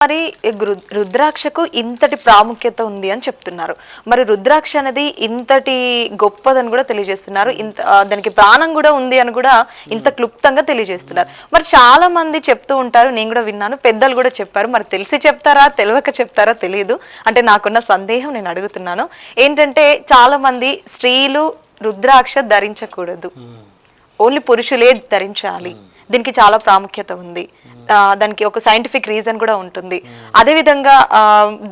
మరి రుద్రాక్షకు ఇంతటి ప్రాముఖ్యత ఉంది అని చెప్తున్నారు. మరి రుద్రాక్ష అనేది ఇంతటి గొప్పదని కూడా తెలియజేస్తున్నారు. దానికి ప్రాణం కూడా ఉంది అని కూడా ఇంత క్లుప్తంగా తెలియజేస్తున్నారు. మరి చాలా మంది చెప్తూ ఉంటారు, నేను కూడా విన్నాను, పెద్దలు కూడా చెప్పారు. మరి తెలిసి చెప్తారా తెలియక చెప్తారా తెలియదు. అంటే నాకున్న సందేహం నేను అడుగుతున్నాను. ఏంటంటే చాలా మంది స్త్రీలు రుద్రాక్ష ధరించకూడదు, ఓన్లీ పురుషులే ధరించాలి, దీనికి చాలా ప్రాముఖ్యత ఉంది, దానికి ఒక సైంటిఫిక్ రీజన్ కూడా ఉంటుంది, అదే విధంగా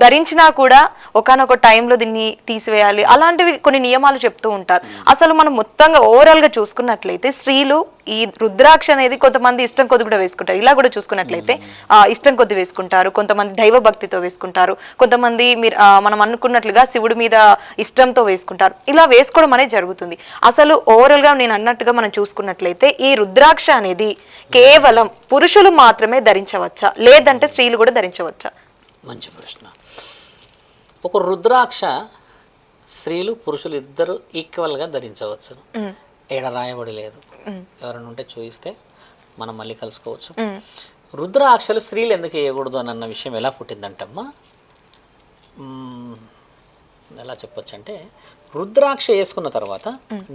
ధరించినా కూడా ఒకానొక టైంలో దీన్ని తీసివేయాలి, అలాంటివి కొన్ని నియమాలు చెప్తూ ఉంటారు. అసలు మనం మొత్తంగా ఓవరాల్ గా చూసుకున్నట్లయితే స్త్రీలు ఈ రుద్రాక్ష అనేది కొంతమంది ఇష్టం కొద్ది కూడా వేసుకుంటారు. ఇలా కూడా చూసుకున్నట్లయితే ఇష్టం కొద్ది వేసుకుంటారు, కొంతమంది దైవ భక్తితో వేసుకుంటారు, కొంతమంది మనం అనుకున్నట్లుగా శివుడి మీద ఇష్టంతో వేసుకుంటారు. ఇలా వేసుకోవడం అనేది జరుగుతుంది. అసలు ఓవరాల్ గా నేను అన్నట్టుగా మనం చూసుకున్నట్లయితే ఈ రుద్రాక్ష అనేది కేవలం పురుషులు మాత్రమే ధరించవచ్చా, లేదంటే స్త్రీలు కూడా ధరించవచ్చా? మంచి ప్రశ్న. ఒక రుద్రాక్ష స్త్రీలు పురుషులు ఇద్దరు ఈక్వల్గా ధరించవచ్చు. ఏడ రాయబడి లేదు. ఎవరైనా ఉంటే చూయిస్తే మనం మళ్ళీ కలుసుకోవచ్చు. రుద్రాక్షలు స్త్రీలు ఎందుకు వేయకూడదు అని అన్న విషయం ఎలా పుట్టిందంటమ్మా, ఎలా చెప్పొచ్చు అంటే, రుద్రాక్ష వేసుకున్న తర్వాత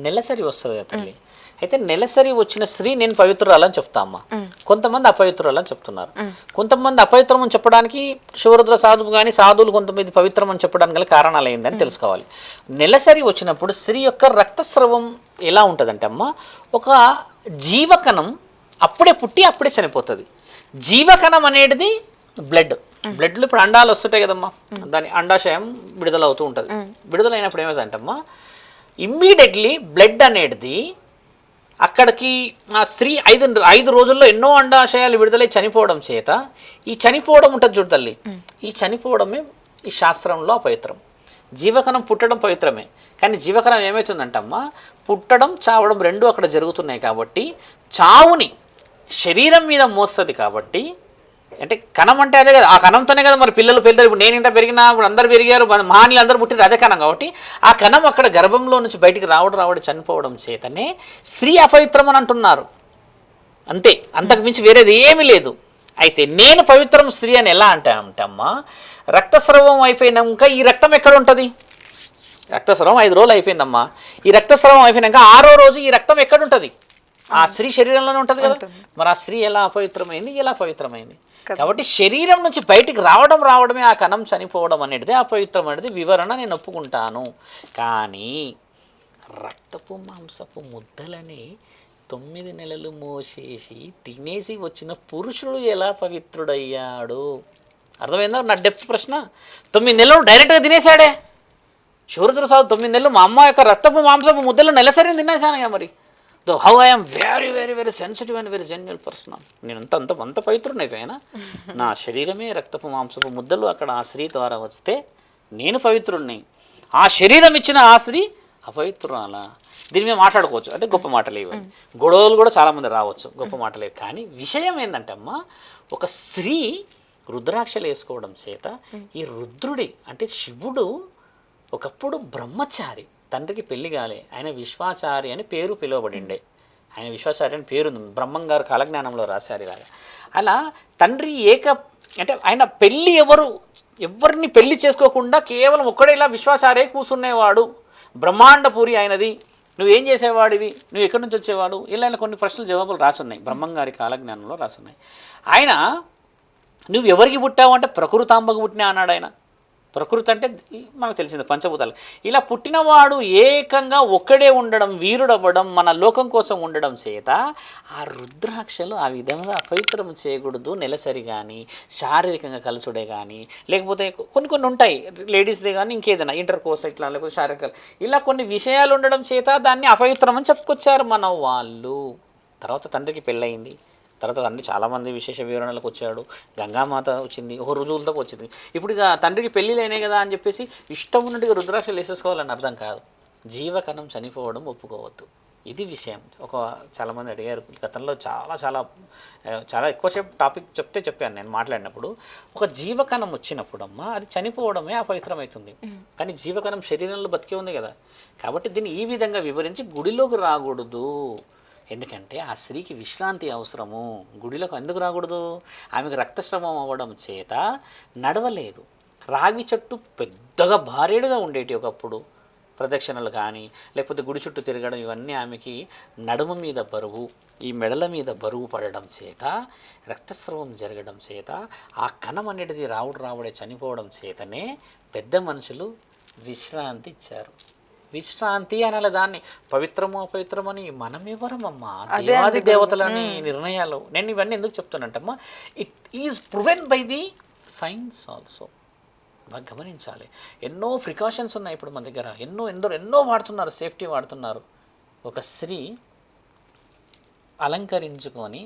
నెలసరి వస్తుంది కదా తల్లి. అయితే నెలసరి వచ్చిన స్త్రీ నేను పవిత్రురాలని చెప్తా అమ్మా. కొంతమంది అపవిత్రురాలని చెప్తున్నారు. కొంతమంది అపవిత్రం అని చెప్పడానికి శివరుద్ర సాధువు కానీ సాధువులు కొంతమంది పవిత్రం అని చెప్పడానికి గల కారణాలు ఏందని తెలుసుకోవాలి. నెలసరి వచ్చినప్పుడు స్త్రీ యొక్క రక్తస్రవం ఎలా ఉంటుందంటే అమ్మ, ఒక జీవకణం అప్పుడే పుట్టి అప్పుడే చనిపోతుంది. జీవకణం అనేది బ్లడ్లో ఇప్పుడు అండాలు వస్తుంటాయి కదమ్మా, దాని అండాశయం విడుదల అవుతూ ఉంటుంది. విడుదల అయినప్పుడు ఏమవుతుందంటమ్మా, ఇమ్మీడియట్లీ బ్లడ్ అనేది అక్కడికి ఆ స్త్రీ 5 రోజుల్లో ఎన్నో అండాశయాలు విడుదలై చనిపోవడం చేత, ఈ చనిపోవడం ఉంటుంది చూడు తల్లి, ఈ చనిపోవడమే ఈ శాస్త్రంలో అపవిత్రం. జీవకణం పుట్టడం పవిత్రమే, కానీ జీవకణం ఏమవుతుందంటమ్మా, పుట్టడం చావడం రెండూ అక్కడ జరుగుతున్నాయి కాబట్టి చావుని శరీరం మీద మోస్తుంది. కాబట్టి అంటే కణం అంటే అదే కదా, ఆ కణంతోనే కదా మరి పిల్లలు పెళ్తారు. ఇప్పుడు నేను ఇంత పెరిగినా, ఇప్పుడు అందరు పెరిగారు, మహానీలు అందరూ పుట్టిన అదే కణం. కాబట్టి ఆ కణం అక్కడ గర్భంలో నుంచి బయటికి రావడం చనిపోవడం చేతనే స్త్రీ అపవిత్రం అని అంటున్నారు. అంతే, అంతకు మించి వేరేది ఏమీ లేదు. అయితే నేను పవిత్రం స్త్రీ అని ఎలా అంటామా, రక్తస్రవం అయిపోయినాక ఈ రక్తం ఎక్కడ ఉంటుంది? రక్తస్రవం 5 రోజులు అయిపోయిందమ్మా. ఈ రక్తస్రవం అయిపోయినాక 6వ రోజు ఈ రక్తం ఎక్కడ ఉంటుంది? ఆ స్త్రీ శరీరంలోనే ఉంటుంది కదా. మరి ఆ స్త్రీ ఎలా అపవిత్రమైంది, ఎలా పవిత్రమైంది? కాబట్టి శరీరం నుంచి బయటికి రావడమే ఆ కణం చనిపోవడం అనేది అపవిత్రం అనేది వివరణ నేను ఒప్పుకుంటాను. కానీ రక్తపు మాంసపు ముద్దలని 9 నెలలు మోసేసి తినేసి వచ్చిన పురుషుడు ఎలా పవిత్రుడయ్యాడు? అర్థమైందా నా డెప్త్ ప్రశ్న? 9 నెలలు డైరెక్ట్గా తినేశాడే శివరుద్ర సాధు. 9 నెలలు మా అమ్మ యొక్క రక్తపు మాంసపు ముద్దలు నెలసరి తినేశానుగా. మరి how I'm very very very sensitive and very genuine person. నేను అంత పవిత్రుడైపోయినా, నా శరీరమే రక్తపు మాంసపు ముద్దలు అక్కడ ఆ స్త్రీ ద్వారా వస్తే నేను పవిత్రుడిని, ఆ శరీరం ఇచ్చిన ఆ స్త్రీ అపవిత్రురాలా? దీని మీద మాట్లాడుకోవచ్చు, అంటే గొప్ప మాటలు ఇవ్వండి, గొడవలు కూడా చాలామంది రావచ్చు, గొప్ప మాటలేవు. కానీ విషయం ఏంటంటే అమ్మ, ఒక స్త్రీ రుద్రాక్షలు వేసుకోవడం చేత ఈ రుద్రుడి అంటే శివుడు ఒకప్పుడు బ్రహ్మచారి, తండ్రికి పెళ్లి కాలే, ఆయన విశ్వాచారి అని పేరు పిలువబడిండే. ఆయన విశ్వాచారి అని పేరు బ్రహ్మం గారు కాలజ్ఞానంలో రాశారు. ఇలాగా అలా తండ్రి అంటే ఆయన పెళ్ళి ఎవరిని పెళ్లి చేసుకోకుండా కేవలం ఒక్కడే ఇలా విశ్వాచారే కూర్చునేవాడు. బ్రహ్మాండపూరి ఆయనది. నువ్వేం చేసేవాడివి, నువ్వు ఎక్కడి నుంచి వచ్చేవాడు, ఇలా కొన్ని ప్రశ్నలు జవాబులు రాసున్నాయి, బ్రహ్మం గారి కాలజ్ఞానంలో రాసున్నాయి. ఆయన నువ్వు ఎవరికి పుట్టావు అంటే ప్రకృతాంబకు పుట్టినా అన్నాడు ఆయన. ప్రకృతి అంటే మనకు తెలిసింది పంచభూతాలు. ఇలా పుట్టినవాడు ఏకంగా ఒక్కడే ఉండడం, వీరుడవ్వడం, మన లోకం కోసం ఉండడం చేత ఆ రుద్రాక్షలు ఆ విధంగా అపవిత్రం చేయకూడదు. నెలసరి కానీ, శారీరకంగా కలుసుడే కానీ, లేకపోతే కొన్ని ఉంటాయి లేడీస్దే కానీ ఇంకేదైనా ఇంటర్ కోర్స్ ఇట్లా, లేకపోతే శారీరక ఇలా కొన్ని విషయాలు ఉండడం చేత దాన్ని అపవిత్రం అని చెప్పుకొచ్చారు మన వాళ్ళు. తర్వాత తండ్రికి పెళ్ళయింది, తర్వాత తండ్రి చాలామంది విశేష వివరణలకు వచ్చాడు, గంగామాత వచ్చింది, ఒక రుజువులతో వచ్చింది. ఇప్పుడు ఇక తండ్రికి పెళ్ళిళ్ళైనాయి కదా అని చెప్పేసి ఇష్టం ఉన్నట్టుగా రుద్రాక్షలు వేసేసుకోవాలని అర్థం కాదు. జీవకణం చనిపోవడం ఒప్పుకోవద్దు, ఇది విషయం. చాలామంది అడిగారు గతంలో, చాలా ఎక్కువ టాపిక్ చెప్పాను నేను మాట్లాడినప్పుడు. ఒక జీవకణం వచ్చినప్పుడు అమ్మ అది చనిపోవడమే అపవిత్రమవుతుంది. కానీ జీవకణం శరీరంలో బతికే ఉంది కదా. కాబట్టి దీన్ని ఈ విధంగా వివరించి గుడిలోకి రాకూడదు, ఎందుకంటే ఆ స్త్రీకి విశ్రాంతి అవసరము. గుడిలోకి ఎందుకు రాకూడదు? ఆమెకు రక్తస్రావం అవ్వడం చేత నడవలేదు. రావి చెట్టు పెద్దగా భారీడుగా ఉండేటి ఒకప్పుడు. ప్రదక్షిణలు కానీ లేకపోతే గుడి చుట్టూ తిరగడం ఇవన్నీ ఆమెకి నడుము మీద బరువు, ఈ మెడల మీద బరువు పడడం చేత, రక్తస్రావం జరగడం చేత, ఆ కణం అనేది రావుడే చనిపోవడం చేతనే పెద్ద మనుషులు విశ్రాంతి ఇచ్చారు. విశ్రాంతి అనాలి దాన్ని. పవిత్రము అపవిత్రమని మనం ఎవరమమ్మా? దేవాది దేవతలని నిర్ణయాలు. నేను ఇవన్నీ ఎందుకు చెప్తానంటమ్మా, it is proven by the science also. బాగా గమనించాలి. ఎన్నో ప్రికాషన్స్ ఉన్నాయి ఇప్పుడు మన దగ్గర, ఎన్నో వాడుతున్నారు, సేఫ్టీ వాడుతున్నారు. ఒక స్త్రీ అలంకరించుకొని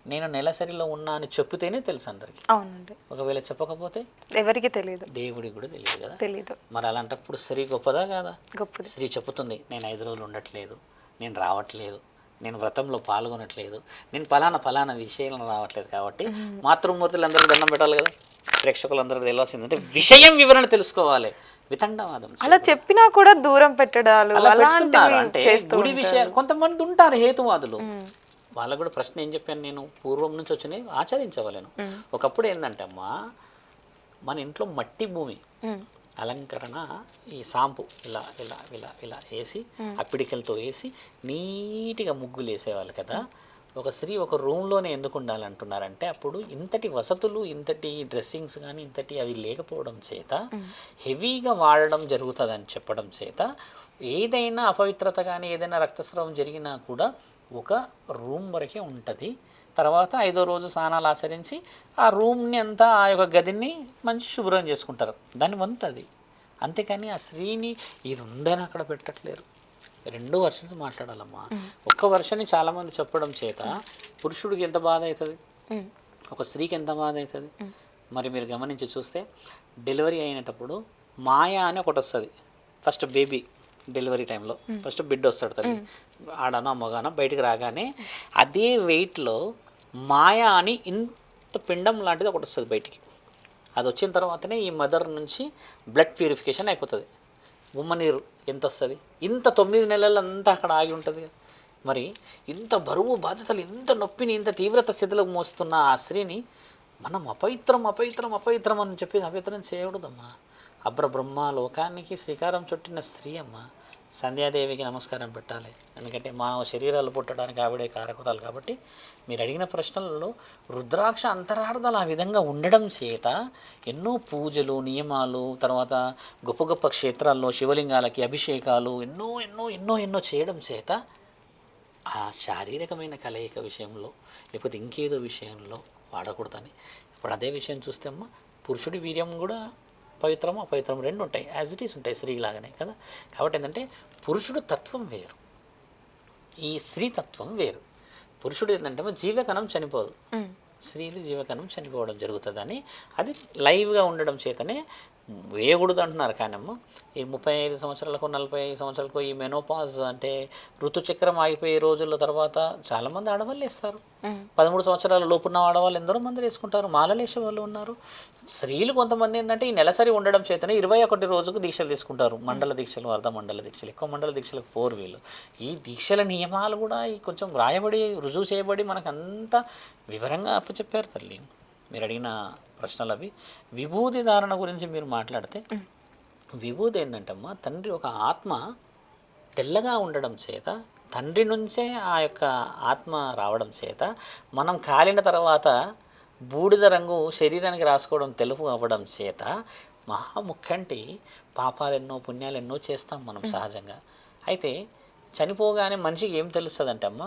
నేను నెలసరిలో ఉన్నా అని చెప్తేనే తెలుసు అందరికీ. అవునండి. ఒకవేళ చెప్పకపోతే ఎవరికి తెలియదు, దేవుడికి కూడా తెలియదు కదా. తెలియదు. మరి అలాంటప్పుడు స్త్రీ గొప్పదా కాదా? గొప్పది. స్త్రీ చెప్తుంది, నేను 5 రోజులు ఉండట్లేదు, నేను రావట్లేదు, నేను వ్రతంలో పాల్గొనట్లేదు, నేను ఫలానా విషయంలో రావట్లేదు. కాబట్టి మాతృమూర్తులందరూ దండం పెట్టాలి కదా. ప్రేక్షకులందరూ తెలియాల్సిందంటే విషయం వివరణ తెలుసుకోవాలి. వితండవాదం అలా చెప్పినా కూడా దూరం పెట్టడాలు పెడుతున్నారు. అంటే గుడి విషయాలు కొంతమంది ఉంటారు హేతువాదులు. వాళ్ళకు కూడా ప్రశ్న ఏం చెప్పాను నేను, పూర్వం నుంచి వచ్చినాయి ఆచరించవలేను. ఒకప్పుడు ఏంటంటే అమ్మా, మన ఇంట్లో మట్టి భూమి అలంకరణ ఈ సాంపు ఇలా ఇలా ఇలా ఇలా వేసి అప్పిడికలతో వేసి నీట్గా ముగ్గులు వేసేవాళ్ళు కదా. ఒక స్త్రీ ఒక రూమ్లోనే ఎందుకు ఉండాలంటున్నారంటే అప్పుడు ఇంతటి వసతులు, ఇంతటి డ్రెస్సింగ్స్ కానీ ఇంతటి అవి లేకపోవడం చేత హెవీగా వాడడం జరుగుతుందని చెప్పడం చేత ఏదైనా అపవిత్రత కానీ ఏదైనా రక్తస్రావం జరిగినా కూడా ఒక రూమ్ వరకే ఉంటుంది. తర్వాత 5వ రోజు స్నానాలు ఆచరించి ఆ రూమ్ని అంతా, ఆ యొక్క గదిని మంచి శుభ్రం చేసుకుంటారు. దాని వంతది. అంతేకాని ఆ స్త్రీని ఇది ఉందని అక్కడ పెట్టట్లేరు. 2 వర్షన్స్ మాట్లాడాలమ్మా. ఒక్క వర్షాన్ని చాలామంది చెప్పడం చేత పురుషుడికి ఎంత బాధ అవుతుంది, ఒక స్త్రీకి ఎంత బాధ అవుతుంది. మరి మీరు గమనించి చూస్తే డెలివరీ అయినప్పుడు మాయా అని ఒకటి వస్తుంది. ఫస్ట్ బేబీ డెలివరీ టైంలో ఫస్ట్ బిడ్డ వస్తాడు తల్లి, ఆడనో మగానో బయటికి రాగానే అదే వెయిట్లో మాయా అని ఇంత పిండం లాంటిది ఒకటి వస్తుంది బయటికి. అది వచ్చిన తర్వాతనే ఈ మదర్ నుంచి బ్లడ్ ప్యూరిఫికేషన్ అయిపోతుంది. ఉమ్మనీరు ఎంత వస్తుంది, ఇంత 9 నెలలంతా అక్కడ ఆగి ఉంటుంది. మరి ఇంత బరువు బాధ్యతలు, ఇంత నొప్పిని, ఇంత తీవ్రత స్థితిలో మోస్తున్న ఆ స్త్రీని మనం అపవిత్రం అని చెప్పి అపవిత్రం చేయకూడదమ్మా. అబ్రబ్రహ్మ లోకానికి శ్రీకారం చుట్టిన స్త్రీ అమ్మ. సంధ్యాదేవికి నమస్కారం పెట్టాలి. ఎందుకంటే మానవ శరీరాలు పుట్టడానికి ఆవిడే కారకురాలు. కాబట్టి మీరు అడిగిన ప్రశ్నలలో రుద్రాక్ష అంతరార్థాలు ఆ విధంగా ఉండడం చేత ఎన్నో పూజలు, నియమాలు, తర్వాత గొప్ప గొప్ప క్షేత్రాల్లో శివలింగాలకి అభిషేకాలు ఎన్నో చేయడం చేత ఆ శారీరకమైన కలయిక విషయంలో లేకపోతే ఇంకేదో విషయంలో వాడకూడదని. ఇప్పుడు అదే విషయం చూస్తే అమ్మ, పురుషుడి వీర్యం కూడా పవిత్రము అపవిత్రం 2 ఉంటాయి, యాజ్ ఇట్ ఈస్ ఉంటాయి స్త్రీలాగానే కదా. కాబట్టి ఏంటంటే పురుషుడు తత్వం వేరు, ఈ స్త్రీ తత్వం వేరు. పురుషుడు ఏంటంటే జీవకణం చనిపోదు, స్త్రీలు జీవకణం చనిపోవడం జరుగుతుందని అది లైవ్గా ఉండడం చేతనే వేయకూడదు అంటున్నారు. కానమ్మ ఈ 35 సంవత్సరాలకు 45 సంవత్సరాలకు ఈ మెనోపాజ్ అంటే ఋతుచక్రం ఆగిపోయే రోజుల తర్వాత చాలామంది ఆడవాళ్ళు వేస్తారు. 13 సంవత్సరాల లోపున్న ఆడవాళ్ళు ఎందరో మంది వేసుకుంటారు, మాలలు వేసే వాళ్ళు ఉన్నారు. స్త్రీలు కొంతమంది ఏంటంటే ఈ నెలసరి ఉండడం చేతనే 21 రోజుకు దీక్షలు తీసుకుంటారు. మండల దీక్షలు, అర్ధ మండల దీక్షలు, ఎక్కువ మండల దీక్షలకు 4 వీళ్ళు. ఈ దీక్షల నియమాలు కూడా ఈ కొంచెం రాయబడి రుజువు చేయబడి మనకు అంత వివరంగా అప్పచెప్పారు తల్లి. మీరు అడిగిన ప్రశ్నలు అవి. విభూతి ధారణ గురించి మీరు మాట్లాడితే విభూతి ఏంటంటమ్మా, తండ్రి ఒక ఆత్మ తెల్లగా ఉండడం చేత, తండ్రి నుంచే ఆ యొక్క ఆత్మ రావడం చేత మనం కాలిన తర్వాత బూడిద రంగు శరీరానికి రాసుకోవడం తెలుపు అవ్వడం చేత మహాముఖంటి పాపాలెన్నో పుణ్యాలెన్నో చేస్తాం మనం సహజంగా. అయితే చనిపోగానే మనిషికి ఏం తెలుస్తుందంటే అమ్మ,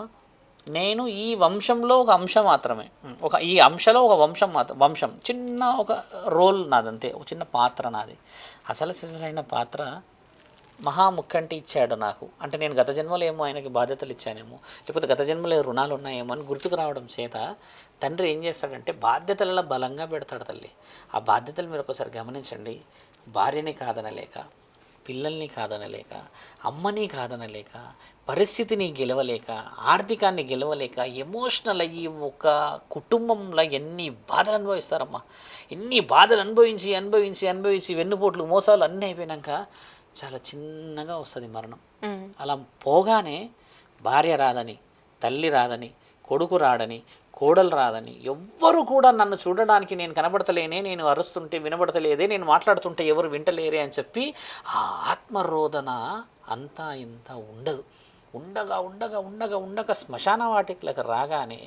నేను ఈ వంశంలో ఒక అంశం మాత్రమే, ఈ అంశలో ఒక వంశం చిన్న ఒక రోల్ నాదంతే, ఒక చిన్న పాత్ర నాది. అసలైన పాత్ర మహాముఖంటి ఇచ్చాడు నాకు. అంటే నేను గత జన్మలో ఏమో ఆయనకి బాధ్యతలు ఇచ్చానేమో, లేకపోతే గత జన్మలో రుణాలు ఉన్నాయేమో అని గుర్తుకు రావడం చేత తండ్రి ఏం చేస్తాడంటే బాధ్యతలలో బలంగా పెడతాడు తల్లి. ఆ బాధ్యతలు మీరు ఒకసారి గమనించండి. భార్యని కాదనలేక, పిల్లల్ని కాదనలేక, అమ్మని కాదనలేక, పరిస్థితిని గెలవలేక, ఆర్థికాన్ని గెలవలేక, ఎమోషనల్ అయ్యి ఒక కుటుంబంలో ఎన్ని బాధలు అనుభవిస్తారమ్మా. ఎన్ని బాధలు అనుభవించి వెన్నుపోట్లు మోసాలు అన్నీ అయిపోయినాక చాలా చిన్నగా వస్తుంది మరణం. అలా పోగానే భార్య రాదని, తల్లి రాదని, కొడుకు రాడని, కోడలు రాదని, ఎవ్వరు కూడా నన్ను చూడడానికి నేను కనబడతలేనే, నేను అరుస్తుంటే వినబడతలేదే, నేను మాట్లాడుతుంటే ఎవరు వింటలేరే అని చెప్పి ఆ ఆత్మరోదన అంతా ఇంత ఉండదు. ఉండగా ఉండగా ఉండగా ఉండగా శ్మశాన వాటికలకు రాగానే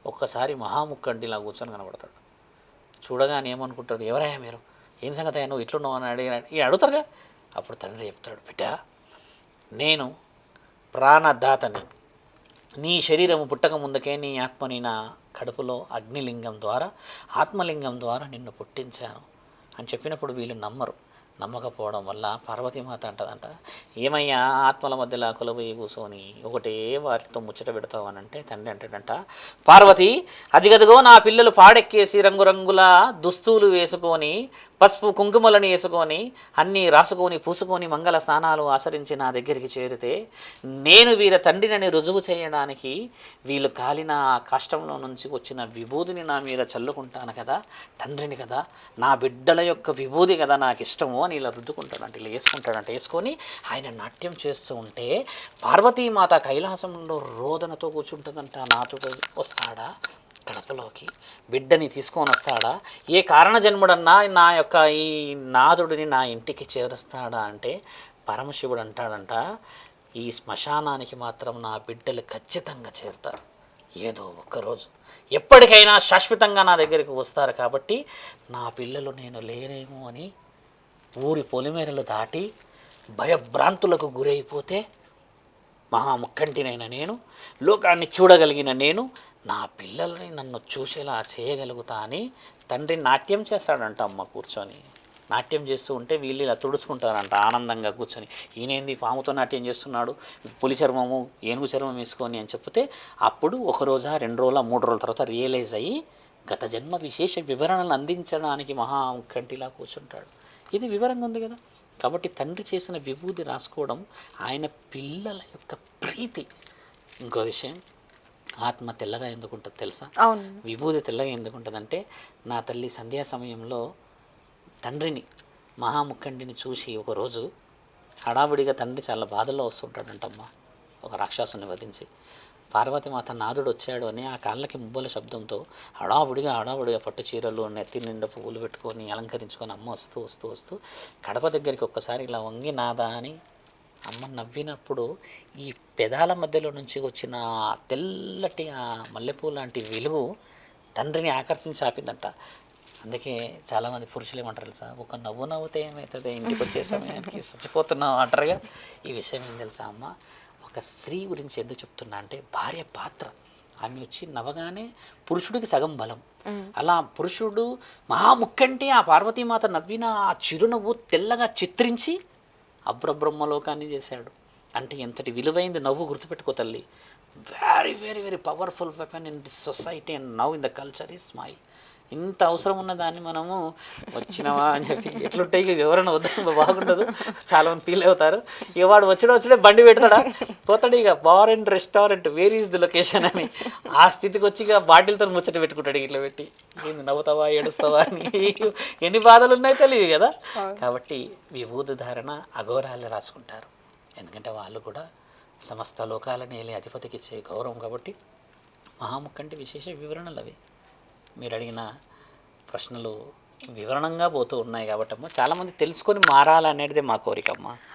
ఒక్కసారి మహాముక్కంటిలా కూర్చొని కనబడతాడు. చూడగానే ఏమనుకుంటాడు, ఎవరయ్యా మీరు, ఏం సంగతి అయ్యా, నువ్వు ఇట్లున్నావు అని అడుగుతారుగా. అప్పుడు తండ్రి చెప్తాడు, బిడ్డ నేను ప్రాణదాతని, నీ శరీరము పుట్టక ముందుకే నీ ఆత్మని నా కడుపులో అగ్నిలింగం ద్వారా ఆత్మలింగం ద్వారా నిన్ను పుట్టించాను అని చెప్పినప్పుడు వీళ్ళు నమ్మరు. నమ్మకపోవడం వల్ల పార్వతీమాత అంటదంట, ఏమయ్యా ఆత్మల మధ్యలో కొలబోయి కూర్చొని ఒకటే వారితో ముచ్చట పెడతావు అని అంటే తండ్రి అంటాడంట, పార్వతి అదిగదిగో నా పిల్లలు పాడెక్కేసి రంగురంగుల దుస్తులు వేసుకొని పసుపు కుంకుమలను వేసుకొని అన్నీ రాసుకొని పూసుకొని మంగళ స్నానాలు ఆచరించి నా దగ్గరికి చేరితే నేను వీళ్ళ తండ్రిని రుజువు చేయడానికి వీళ్ళు కాలిన కష్టంలో నుంచి వచ్చిన విభూతిని నా మీద చల్లుకుంటాను కదా, తండ్రిని కదా, నా బిడ్డల యొక్క విభూతి కదా నాకు ఇష్టము అని ఇలా రుద్దుకుంటాడంట, ఇలా వేసుకుంటాడంట. వేసుకొని ఆయన నాట్యం చేస్తూ ఉంటే పార్వతీమాత కైలాసంలో రోదనతో కూర్చుంటుందంట. నాతో వస్తాడా కడపలోకి, బిడ్డని తీసుకొని వస్తాడా, ఏ కారణ జన్ముడన్నా నా యొక్క ఈ నాదుడిని నా ఇంటికి చేరుస్తాడా అంటే పరమశివుడు అంటాడంట, ఈ శ్మశానానికి మాత్రం నా బిడ్డలు ఖచ్చితంగా చేరుతారు ఏదో ఒక్కరోజు, ఎప్పటికైనా శాశ్వతంగా నా దగ్గరికి వస్తారు. కాబట్టి నా పిల్లలు నేను లేనేమో అని ఊరి పొలిమేరలు దాటి భయభ్రాంతులకు గురైపోతే మహాముక్కంటినైన నేను, లోకాన్ని చూడగలిగిన నేను నా పిల్లల్ని నన్ను చూసేలా చేయగలుగుతా అని తండ్రి నాట్యం చేస్తాడంట. అమ్మ కూర్చొని నాట్యం చేస్తూ ఉంటే వీళ్ళు ఇలా తుడుచుకుంటారంట ఆనందంగా కూర్చొని. ఈయనేంది పాముతో నాట్యం చేస్తున్నాడు, పులి చర్మము ఏనుగు చర్మం వేసుకొని అని చెప్తే అప్పుడు ఒక రోజా 2 రోజుల 3 రోజుల తర్వాత రియలైజ్ అయ్యి గత జన్మ విశేష వివరణలు అందించడానికి మహాముక్కంటిలా కూర్చుంటాడు. ఇది వివరంగా ఉంది కదా. కాబట్టి తండ్రి చేసిన విభూతి రాసుకోవడం ఆయన పిల్లల యొక్క ప్రీతి. ఇంకో విషయం, ఆత్మ తెల్లగా ఎందుకు ఉంటుంది తెలుసా? విభూతి తెల్లగా ఎందుకు ఉంటుందంటే నా తల్లి సంధ్యా సమయంలో తండ్రిని మహాముక్కంటిని చూసి ఒకరోజు హడావుడిగా తండ్రి చాలా బాధల్లో వస్తుంటాడంటమ్మ, ఒక రాక్షసుని వధించి. పార్వతీమాత నాదుడు వచ్చాడు అని ఆ కాళ్ళకి మువ్వల శబ్దంతో హడావుడిగా పట్టు చీరలు నెత్తి నిండా పువ్వులు పెట్టుకొని అలంకరించుకొని అమ్మ వస్తూ వస్తూ వస్తూ కడప దగ్గరికి ఒక్కసారి ఇలా వంగి నాదా అని అమ్మ నవ్వినప్పుడు ఈ పెదాల మధ్యలో నుంచి వచ్చిన తెల్లటి ఆ మల్లెపూ లాంటి వెలుగు తండ్రిని ఆకర్షించి ఆపిందంట. అందుకే చాలామంది పురుషులు ఏమంటారు తెలుసా, ఒక నవ్వు నవ్వుతే ఏమవుతుంది, ఇంటికి వచ్చే సమయానికి చచ్చిపోతున్నావు అంటారుగా. ఈ విషయం ఏం తెలుసా అమ్మ, ఒక స్త్రీ గురించి ఎందుకు చెప్తున్నా అంటే భార్య పాత్ర. ఆమె వచ్చి నవ్వగానే పురుషుడికి సగం బలం. అలా పురుషుడు మహాముక్కంటే ఆ పార్వతీమాత నవ్విన ఆ చిరునవ్వు తెల్లగా చిత్రించి అబ్రబ్రహ్మలోకాన్ని చేశాడు. అంటే ఎంతటి విలువైంది నవ్వు, గుర్తుపెట్టుకో తల్లి. Very very very powerful weapon in this society and now in the culture is smile. ఇంత అవసరం ఉన్న దాన్ని మనము వచ్చినావా అని చెప్పి ఎట్లుంటాయి ఇక వివరణ వద్ద బాగుండదు, చాలామంది ఫీల్ అవుతారు. ఇక వాడు వచ్చడే బండి పెడతాడా పోతాడు, ఇక bar and restaurant where is the location అని ఆ స్థితికి వచ్చి ఇక బాటిల్తో ముచ్చట పెట్టుకుంటాడు ఇట్లా పెట్టి. ఏంది నవ్వుతావా ఏడుస్తావా అని ఎన్ని బాధలు ఉన్నాయో తెలియదు కదా. కాబట్టి విభూతి ధారణ అఘోరాలే రాసుకుంటారు, ఎందుకంటే వాళ్ళు కూడా సమస్త లోకాలని వెళ్ళి అధిపతికి ఇచ్చే గౌరవం. కాబట్టి మహాముక్కంటి విశేష వివరణలు అవి. మీరు అడిగిన ప్రశ్నలు వివరణంగా పోతూ ఉన్నాయి కాబట్టి అమ్మ చాలామంది తెలుసుకొని మారాలనేది మా కోరికమ్మ.